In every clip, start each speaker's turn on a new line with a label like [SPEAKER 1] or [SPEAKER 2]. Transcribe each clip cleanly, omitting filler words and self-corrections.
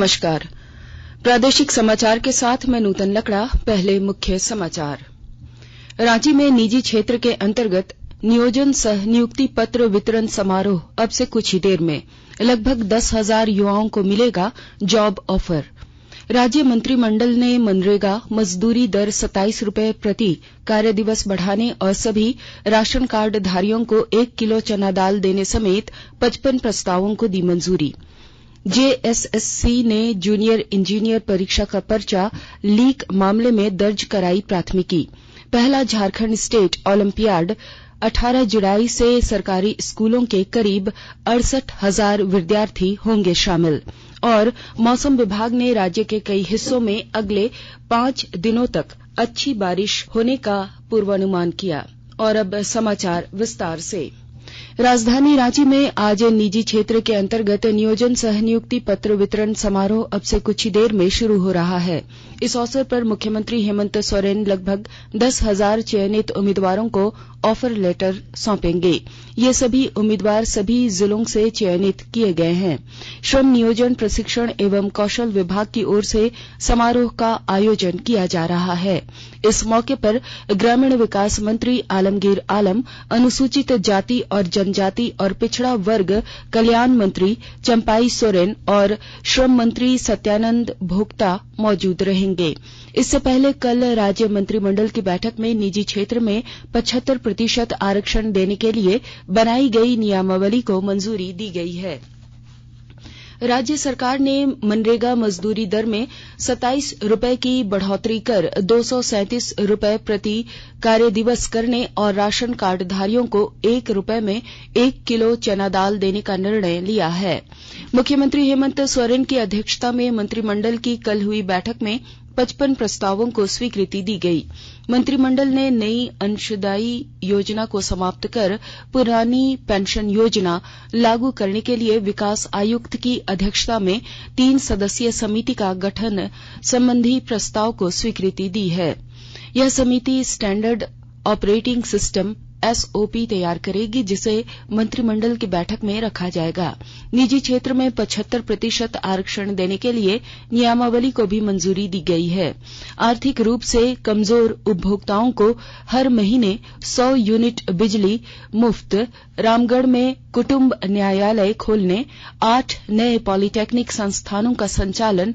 [SPEAKER 1] नमस्कार। प्रादेशिक समाचार के साथ मैं नूतन लकड़ा। पहले मुख्य समाचार। रांची में निजी क्षेत्र के अंतर्गत नियोजन सह नियुक्ति पत्र वितरण समारोह अब से कुछ ही देर में लगभग 10,000 युवाओं को मिलेगा जॉब ऑफर। राज्य मंत्रिमंडल ने मनरेगा मजदूरी दर 27 रुपए प्रति कार्य दिवस बढ़ाने और सभी राशन कार्ड धारियों को 1 किलो चना दाल देने समेत 55 प्रस्तावों को दी मंजूरी। जेएसएससी ने जूनियर इंजीनियर परीक्षा का पर्चा लीक मामले में दर्ज कराई प्राथमिकी। पहला झारखंड स्टेट ओलंपियाड 18 जुलाई से सरकारी स्कूलों के करीब 68,000 विद्यार्थी होंगे शामिल। और मौसम विभाग ने राज्य के कई हिस्सों में अगले 5 दिनों तक अच्छी बारिश होने का पूर्वानुमान किया। और अब समाचार विस्तार से। राजधानी रांची में आज निजी क्षेत्र के अंतर्गत नियोजन सह नियुक्ति पत्र वितरण समारोह अब से कुछ ही देर में शुरू हो रहा है। इस अवसर पर मुख्यमंत्री हेमंत सोरेन लगभग 10,000 चयनित उम्मीदवारों को ऑफर लेटर सौंपेंगे। ये सभी उम्मीदवार सभी जिलों से चयनित किए गए हैं। श्रम नियोजन प्रशिक्षण एवं कौशल विभाग की ओर से समारोह का आयोजन किया जा रहा है। इस मौके पर ग्रामीण विकास मंत्री आलमगीर आलम, अनुसूचित जाति और जनजाति और पिछड़ा वर्ग कल्याण मंत्री चंपाई सोरेन और श्रम मंत्री सत्यानंद भोक्ता मौजूद रहेंगे। इससे पहले कल राज्य मंत्रिमंडल की बैठक में निजी क्षेत्र में 75% आरक्षण देने के लिए बनाई गई नियमावली को मंजूरी दी गई है। राज्य सरकार ने मनरेगा मजदूरी दर में 27 रुपए की बढ़ोतरी कर 237 रुपए प्रति कार्य दिवस करने और राशन कार्ड धारियों को 1 रुपए में 1 किलो चना दाल देने का निर्णय लिया है। मुख्यमंत्री हेमंत सोरेन की अध्यक्षता में मंत्रिमंडल की कल हुई बैठक में 55 प्रस्तावों को स्वीकृति दी गई। मंत्रिमंडल ने नई अंशदायी योजना को समाप्त कर पुरानी पेंशन योजना लागू करने के लिए विकास आयुक्त की अध्यक्षता में 3 सदस्यीय समिति का गठन संबंधी प्रस्ताव को स्वीकृति दी है। यह समिति स्टैंडर्ड ऑपरेटिंग सिस्टम एसओपी तैयार करेगी, जिसे मंत्रिमंडल की बैठक में रखा जाएगा। निजी क्षेत्र में 75% आरक्षण देने के लिए नियमावली को भी मंजूरी दी गई है। आर्थिक रूप से कमजोर उपभोक्ताओं को हर महीने 100 यूनिट बिजली मुफ्त, रामगढ़ में कुटुंब न्यायालय खोलने, 8 नए पॉलिटेक्निक संस्थानों का संचालन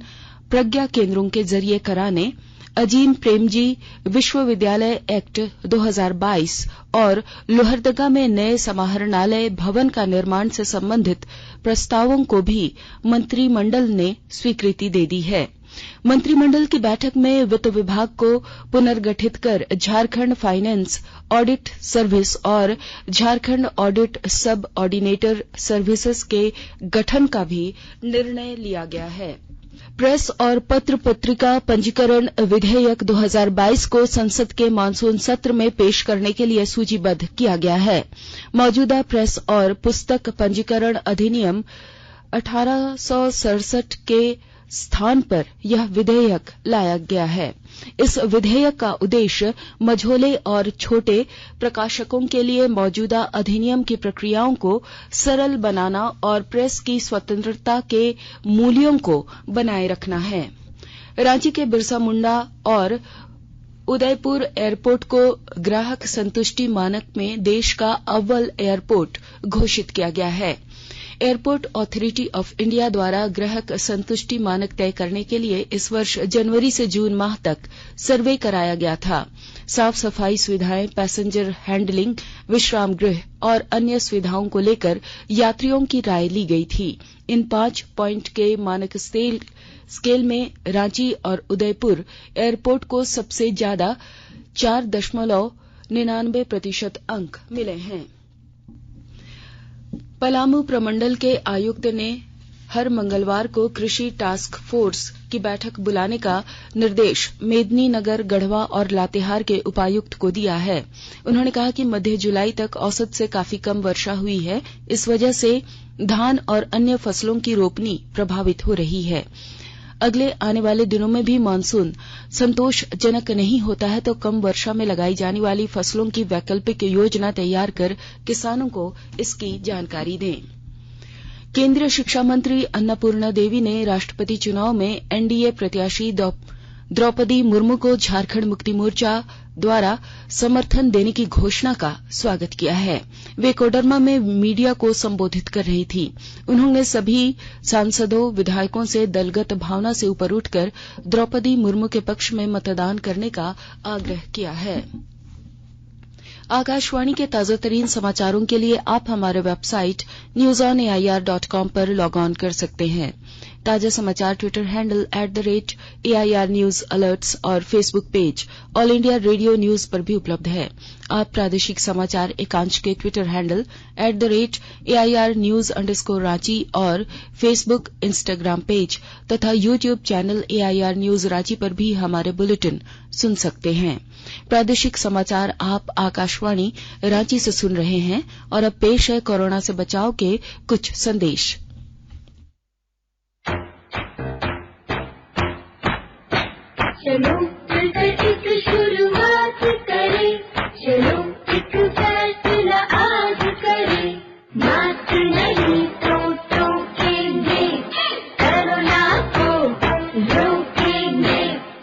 [SPEAKER 1] प्रज्ञा केंद्रों के जरिए कराने, अजीम प्रेमजी विश्वविद्यालय एक्ट 2022 और लोहरदगा में नए समाहरणालय भवन का निर्माण से संबंधित प्रस्तावों को भी मंत्रिमंडल ने स्वीकृति दे दी है। मंत्रिमंडल की बैठक में वित्त विभाग को पुनर्गठित कर झारखंड फाइनेंस ऑडिट सर्विस और झारखंड ऑडिट सब ऑर्डिनेटर सर्विसेज के गठन का भी निर्णय लिया गया है। प्रेस और पत्र पत्रिका पंजीकरण विधेयक 2022 को संसद के मानसून सत्र में पेश करने के लिए सूचीबद्ध किया गया है। मौजूदा प्रेस और पुस्तक पंजीकरण अधिनियम 1867 के स्थान पर यह विधेयक लाया गया है। इस विधेयक का उद्देश्य मझोले और छोटे प्रकाशकों के लिए मौजूदा अधिनियम की प्रक्रियाओं को सरल बनाना और प्रेस की स्वतंत्रता के मूल्यों को बनाए रखना है। रांची के बिरसा मुंडा और उदयपुर एयरपोर्ट को ग्राहक संतुष्टि मानक में देश का अव्वल एयरपोर्ट घोषित किया गया है। एयरपोर्ट अथॉरिटी ऑफ इंडिया द्वारा ग्राहक संतुष्टि मानक तय करने के लिए इस वर्ष जनवरी से जून माह तक सर्वे कराया गया था। साफ सफाई सुविधाएं, पैसेंजर हैंडलिंग, विश्राम गृह और अन्य सुविधाओं को लेकर यात्रियों की राय ली गई थी। इन 5 पॉइंट के मानक स्केल में रांची और उदयपुर एयरपोर्ट को सबसे ज्यादा 4.99% अंक मिले हैं। पलामू प्रमंडल के आयुक्त ने हर मंगलवार को कृषि टास्क फोर्स की बैठक बुलाने का निर्देश मेदिनीनगर, गढ़वा और लातेहार के उपायुक्त को दिया है। उन्होंने कहा कि मध्य जुलाई तक औसत से काफी कम वर्षा हुई है। इस वजह से धान और अन्य फसलों की रोपनी प्रभावित हो रही है। अगले आने वाले दिनों में भी मानसून संतोषजनक नहीं होता है तो कम वर्षा में लगाई जाने वाली फसलों की वैकल्पिक योजना तैयार कर किसानों को इसकी जानकारी दें। केंद्रीय शिक्षा मंत्री अन्नपूर्णा देवी ने राष्ट्रपति चुनाव में एनडीए प्रत्याशी द्रौपदी मुर्मू को झारखंड मुक्ति मोर्चा द्वारा समर्थन देने की घोषणा का स्वागत किया है। वे कोडरमा में मीडिया को संबोधित कर रही थी। उन्होंने सभी सांसदों विधायकों से दलगत भावना से ऊपर उठकर द्रौपदी मुर्मू के पक्ष में मतदान करने का आग्रह किया है। आकाशवाणी के ताजातरीन समाचारों के लिए आप हमारे वेबसाइट newsonair.com पर लॉग ऑन कर सकते हैं। ताजा समाचार Twitter handle @AIR News Alerts और Facebook page all India radio news पर भी उपलब्ध है। आप प्रादेशिक समाचार एकांश के ट्विटर हैंडल @AIR News _ और फेसबुक इंस्टाग्राम पेज तथा YouTube channel AIR News Ranchi पर भी हमारे बुलेटिन सुन सकते हैं। प्रादेशिक समाचार आप आकाशवाणी रांची से सुन रहे हैं और अब पेश है कोरोना से बचाव के कुछ संदेश।
[SPEAKER 2] चलो मिलकर एक शुरुआत करें, चलो एक फैसला आज करें, मास्क नहीं तो टोकेंगे, कोरोना को रोकेंगे,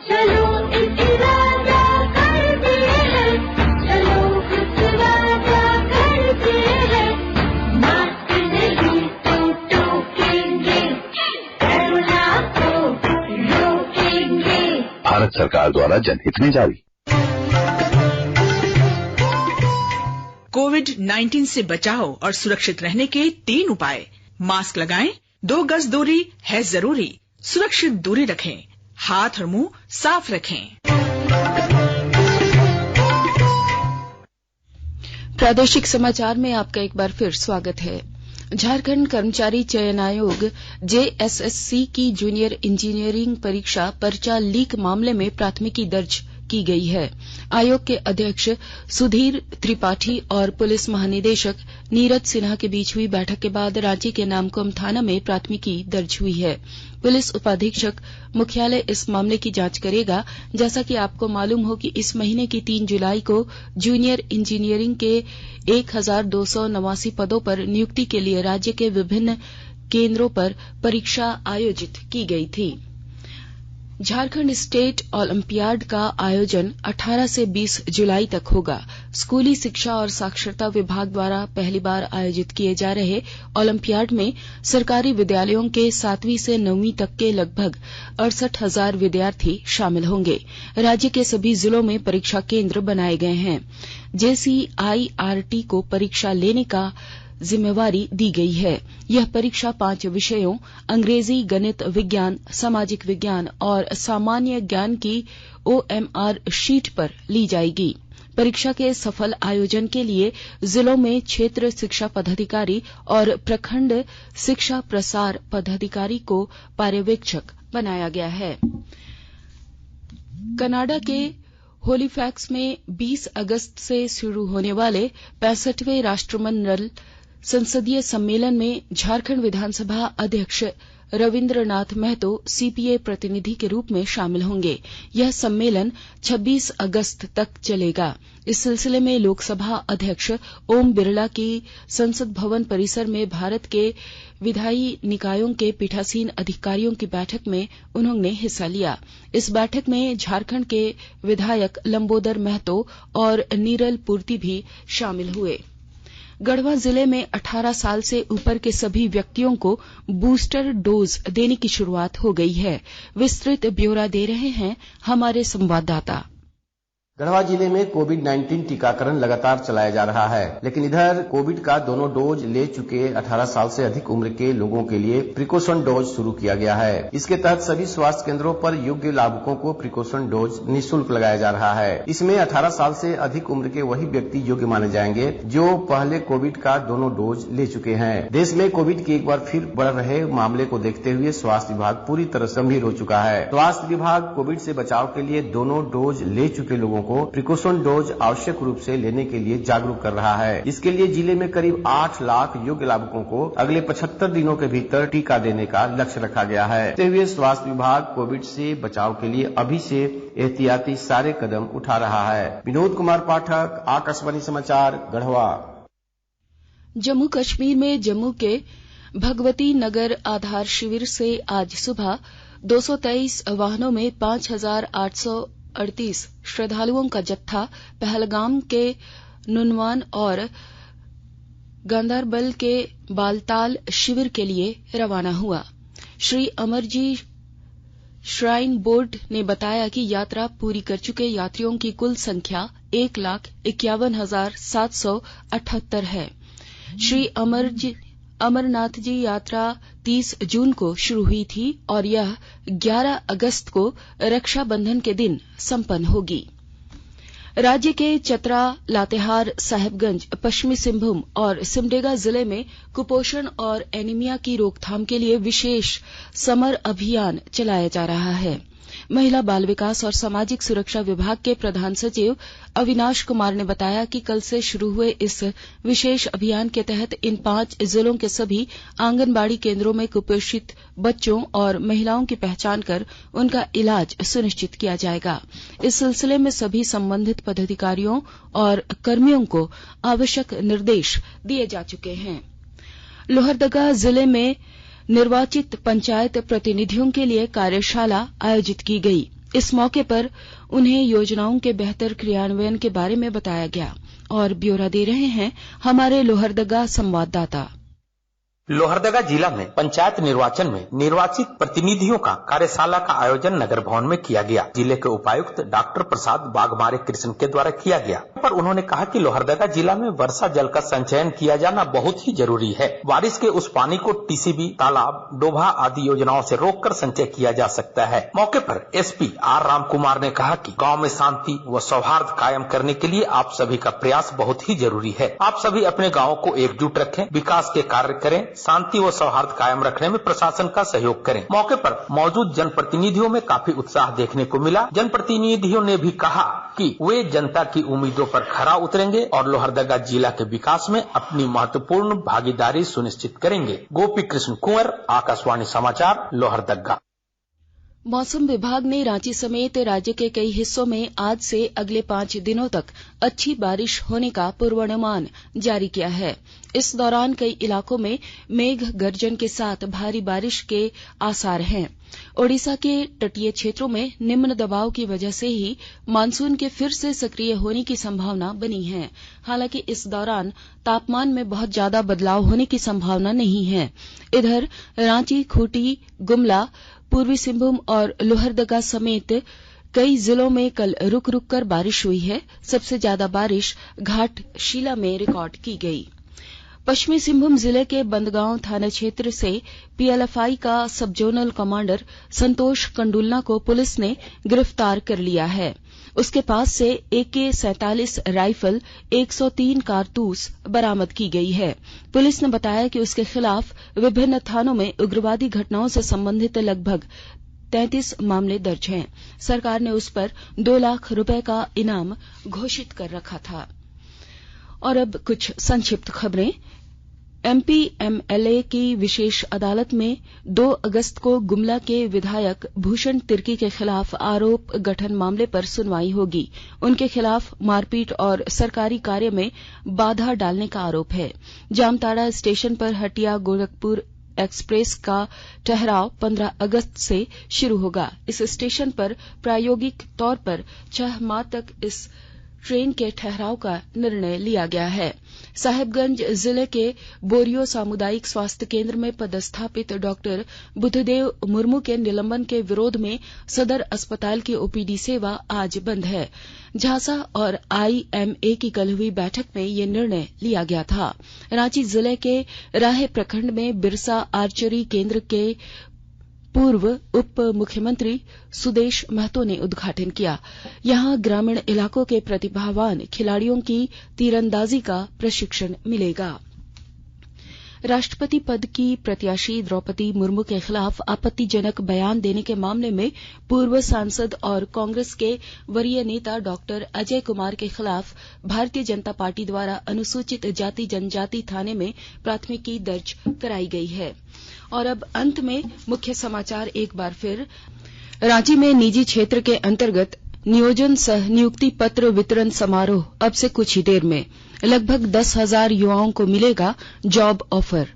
[SPEAKER 2] चलो एक इरादा करते हैं, चलो कुछ वादा करते हैं, मास्क नहीं तो टोकेंगे, कोरोना को रोकेंगे।
[SPEAKER 3] भारत सरकार द्वारा जनहित में जारी।
[SPEAKER 4] कोविड-19 से बचाव और सुरक्षित रहने के 3 उपाय। मास्क लगाएं, 2 गज दूरी है जरूरी, सुरक्षित दूरी रखें, हाथ और मुंह साफ रखें।
[SPEAKER 1] प्रादेशिक समाचार में आपका एक बार फिर स्वागत है। झारखंड कर्मचारी चयन आयोग JSSC की जूनियर इंजीनियरिंग परीक्षा पर्चा लीक मामले में प्राथमिकी दर्ज की गई है। आयोग के अध्यक्ष सुधीर त्रिपाठी और पुलिस महानिदेशक नीरज सिन्हा के बीच हुई बैठक के बाद रांची के नामकुम थाना में प्राथमिकी दर्ज हुई है। पुलिस उपाधीक्षक मुख्यालय इस मामले की जांच करेगा। जैसा कि आपको मालूम हो कि इस महीने की 3 जुलाई को जूनियर इंजीनियरिंग के 1289 पदों पर नियुक्ति के लिए राज्य के विभिन्न केंद्रों पर परीक्षा आयोजित की गई थी। झारखंड स्टेट ओलंपियाड का आयोजन 18 से 20 जुलाई तक होगा। स्कूली शिक्षा और साक्षरता विभाग द्वारा पहली बार आयोजित किए जा रहे ओलंपियाड में सरकारी विद्यालयों के 7वीं से 9वीं तक के लगभग 68,000 विद्यार्थी शामिल होंगे। राज्य के सभी जिलों में परीक्षा केंद्र बनाए गए हैं। JCIRT को परीक्षा लेने का जिम्मेवारी दी गई है। यह परीक्षा 5 विषयों अंग्रेजी, गणित, विज्ञान, सामाजिक विज्ञान और सामान्य ज्ञान की OMR शीट पर ली जाएगी। परीक्षा के सफल आयोजन के लिए जिलों में क्षेत्र शिक्षा पदाधिकारी और प्रखंड शिक्षा प्रसार पदाधिकारी को पर्यवेक्षक बनाया गया है। कनाडा के होलीफैक्स में 20 अगस्त से शुरू होने वाले 65वें राष्ट्रमंडल संसदीय सम्मेलन में झारखंड विधानसभा अध्यक्ष रविन्द्रनाथ महतो CPA प्रतिनिधि के रूप में शामिल होंगे। यह सम्मेलन 26 अगस्त तक चलेगा। इस सिलसिले में लोकसभा अध्यक्ष ओम बिरला की संसद भवन परिसर में भारत के विधायी निकायों के पीठासीन अधिकारियों की बैठक में उन्होंने हिस्सा लिया। इस बैठक में झारखंड के विधायक लंबोदर महतो और नीरल पूर्ति भी शामिल हुए। गढ़वा जिले में 18 साल से ऊपर के सभी व्यक्तियों को बूस्टर डोज देने की शुरुआत हो गई है। विस्तृत ब्यौरा दे रहे हैं हमारे संवाददाता।
[SPEAKER 5] गढ़वा जिले में कोविड-19 टीकाकरण लगातार चलाया जा रहा है, लेकिन इधर कोविड का दोनों डोज ले चुके 18 साल से अधिक उम्र के लोगों के लिए प्रिकॉशन डोज शुरू किया गया है। इसके तहत सभी स्वास्थ्य केंद्रों पर योग्य लाभुकों को प्रिकॉशन डोज निःशुल्क लगाया जा रहा है। इसमें 18 साल से अधिक उम्र के वही व्यक्ति योग्य माने जाएंगे जो पहले कोविड का दोनों डोज ले चुके हैं। देश में कोविड के एक बार फिर बढ़ रहे मामले को देखते हुए स्वास्थ्य विभाग पूरी तरह से गंभीर हो चुका है। स्वास्थ्य विभाग कोविड से बचाव के लिए दोनों डोज ले चुके लोगों को प्रिकॉशन डोज आवश्यक रूप से लेने के लिए जागरूक कर रहा है। इसके लिए जिले में करीब 8 लाख योग्य लाभुकों को अगले 75 दिनों के भीतर टीका देने का लक्ष्य रखा गया है। इसते हुए स्वास्थ्य विभाग कोविड से बचाव के लिए अभी से एहतियाती सारे कदम उठा रहा है। विनोद कुमार पाठक, आकाशवाणी समाचार, गढ़वा।
[SPEAKER 1] जम्मू कश्मीर में जम्मू के भगवती नगर आधार शिविर से आज सुबह 223 वाहनों में 5,838 श्रद्धालुओं का जत्था पहलगाम के नुनवान और गांदरबल के बालताल शिविर के लिए रवाना हुआ। श्री अमरजी श्राइन बोर्ड ने बताया कि यात्रा पूरी कर चुके यात्रियों की कुल संख्या 1,51,778 है। श्री अमरनाथ जी यात्रा 30 जून को शुरू हुई थी और यह 11 अगस्त को रक्षाबंधन के दिन संपन्न होगी। राज्य के चतरा, लातेहार, साहेबगंज, पश्चिमी सिंहभूम और सिमडेगा जिले में कुपोषण और एनीमिया की रोकथाम के लिए विशेष समर अभियान चलाया जा रहा है। महिला बाल विकास और सामाजिक सुरक्षा विभाग के प्रधान सचिव अविनाश कुमार ने बताया कि कल से शुरू हुए इस विशेष अभियान के तहत इन 5 जिलों के सभी आंगनबाड़ी केंद्रों में कुपोषित बच्चों और महिलाओं की पहचान कर उनका इलाज सुनिश्चित किया जाएगा। इस सिलसिले में सभी संबंधित पदाधिकारियों और कर्मियों को आवश्यक निर्देश दिए जा चुके हैं। लोहरदगा जिले में निर्वाचित पंचायत प्रतिनिधियों के लिए कार्यशाला आयोजित की गई। इस मौके पर उन्हें योजनाओं के बेहतर क्रियान्वयन के बारे में बताया गया और ब्यौरा दे रहे हैं हमारे लोहरदगा संवाददाता।
[SPEAKER 6] लोहरदगा जिला में पंचायत निर्वाचन में निर्वाचित प्रतिनिधियों का कार्यशाला का आयोजन नगर भवन में किया गया। जिले के उपायुक्त डॉक्टर प्रसाद बागमारे कृष्ण के द्वारा किया गया। पर उन्होंने कहा कि लोहरदगा जिला में वर्षा जल का संचयन किया जाना बहुत ही जरूरी है। बारिश के उस पानी को टीसीबी, तालाब, डोभा आदि योजनाओं से रोककर संचय किया जा सकता है। मौके पर एसपी आर राम कुमार ने कहा कि गाँव में शांति व सौहार्द कायम करने के लिए आप सभी का प्रयास बहुत ही जरूरी है। आप सभी अपने गाँव को एकजुट रखें, विकास के कार्य करें, शांति व सौहार्द कायम रखने में प्रशासन का सहयोग करें। मौके पर मौजूद जनप्रतिनिधियों में काफी उत्साह देखने को मिला। जनप्रतिनिधियों ने भी कहा कि वे जनता की उम्मीदों पर खरा उतरेंगे और लोहरदगा जिला के विकास में अपनी महत्वपूर्ण भागीदारी सुनिश्चित करेंगे। गोपी कृष्ण कुंवर, आकाशवाणी समाचार, लोहरदगा।
[SPEAKER 1] मौसम विभाग ने रांची समेत राज्य के कई हिस्सों में आज से अगले 5 दिनों तक अच्छी बारिश होने का पूर्वानुमान जारी किया है। इस दौरान कई इलाकों में मेघ गर्जन के साथ भारी बारिश के आसार हैं। ओडिशा के तटीय क्षेत्रों में निम्न दबाव की वजह से ही मानसून के फिर से सक्रिय होने की संभावना बनी है। हालांकि इस दौरान तापमान में बहुत ज्यादा बदलाव होने की संभावना नहीं है। इधर रांची, खूंटी, गुमला, पूर्वी सिंहभूम और लोहरदगा समेत कई जिलों में कल रुक रुक कर बारिश हुई है। सबसे ज्यादा बारिश घाटशिला में रिकॉर्ड की गई। पश्चिमी सिंहभूम जिले के बंदगांव थाना क्षेत्र से पीएलएफआई का सब जोनल कमांडर संतोष कंडुलना को पुलिस ने गिरफ्तार कर लिया है। उसके पास से AK-47 राइफल, 103 कारतूस बरामद की गई है। पुलिस ने बताया कि उसके खिलाफ विभिन्न थानों में उग्रवादी घटनाओं से संबंधित लगभग 33 मामले दर्ज हैं। सरकार ने उस पर 2 लाख रुपए का इनाम घोषित कर रखा था। और अब कुछ संक्षिप्त खबरें। MP-MLA की विशेष अदालत में 2 अगस्त को गुमला के विधायक भूषण तिर्की के खिलाफ आरोप गठन मामले पर सुनवाई होगी। उनके खिलाफ मारपीट और सरकारी कार्य में बाधा डालने का आरोप है। जामताड़ा स्टेशन पर हटिया गोरखपुर एक्सप्रेस का ठहराव 15 अगस्त से शुरू होगा। इस स्टेशन पर प्रायोगिक तौर पर 6 माह तक इस ट्रेन के ठहराव का निर्णय लिया गया है। साहेबगंज जिले के बोरियो सामुदायिक स्वास्थ्य केंद्र में पदस्थापित डॉक्टर बुद्धदेव मुर्मू के निलंबन के विरोध में सदर अस्पताल की OPD सेवा आज बंद है। झांसा और IMA की कल हुई बैठक में ये निर्णय लिया गया था। रांची जिले के राहे प्रखंड में बिरसा आर्चरी केंद्र के पूर्व उप मुख्यमंत्री सुदेश महतो ने उद्घाटन किया। यहां ग्रामीण इलाकों के प्रतिभावान खिलाड़ियों की तीरंदाजी का प्रशिक्षण मिलेगा। राष्ट्रपति पद की प्रत्याशी द्रौपदी मुर्मू के खिलाफ आपत्तिजनक बयान देने के मामले में पूर्व सांसद और कांग्रेस के वरीय नेता डॉक्टर अजय कुमार के खिलाफ भारतीय जनता पार्टी द्वारा अनुसूचित जाति जनजाति थाने में प्राथमिकी दर्ज कराई गई है। और अब अंत में मुख्य समाचार एक बार फिर। रांची में निजी क्षेत्र के अंतर्गत नियोजन सह नियुक्ति पत्र वितरण समारोह अब से कुछ ही देर में। लगभग 10,000 युवाओं को मिलेगा जॉब ऑफर।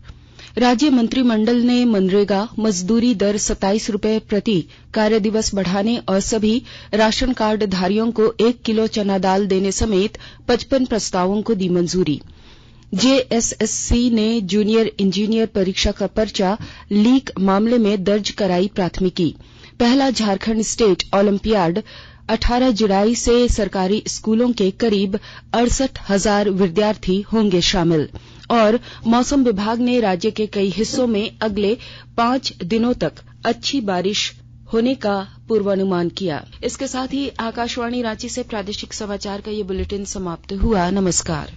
[SPEAKER 1] राज्य मंत्रिमंडल ने मनरेगा मजदूरी दर 27 रुपए प्रति कार्य दिवस बढ़ाने और सभी राशन कार्ड धारियों को 1 किलो चना दाल देने समेत 55 प्रस्तावों को दी मंजूरी। जेएसएससी ने जूनियर इंजीनियर परीक्षा का पर्चा लीक मामले में दर्ज कराई प्राथमिकी। पहला झारखंड स्टेट ओलंपियाड 18 जुलाई से सरकारी स्कूलों के करीब 68,000 विद्यार्थी होंगे शामिल। और मौसम विभाग ने राज्य के कई हिस्सों में अगले 5 दिनों तक अच्छी बारिश होने का पूर्वानुमान किया। इसके साथ ही आकाशवाणी रांची से प्रादेशिक समाचार का ये बुलेटिन समाप्त हुआ। नमस्कार।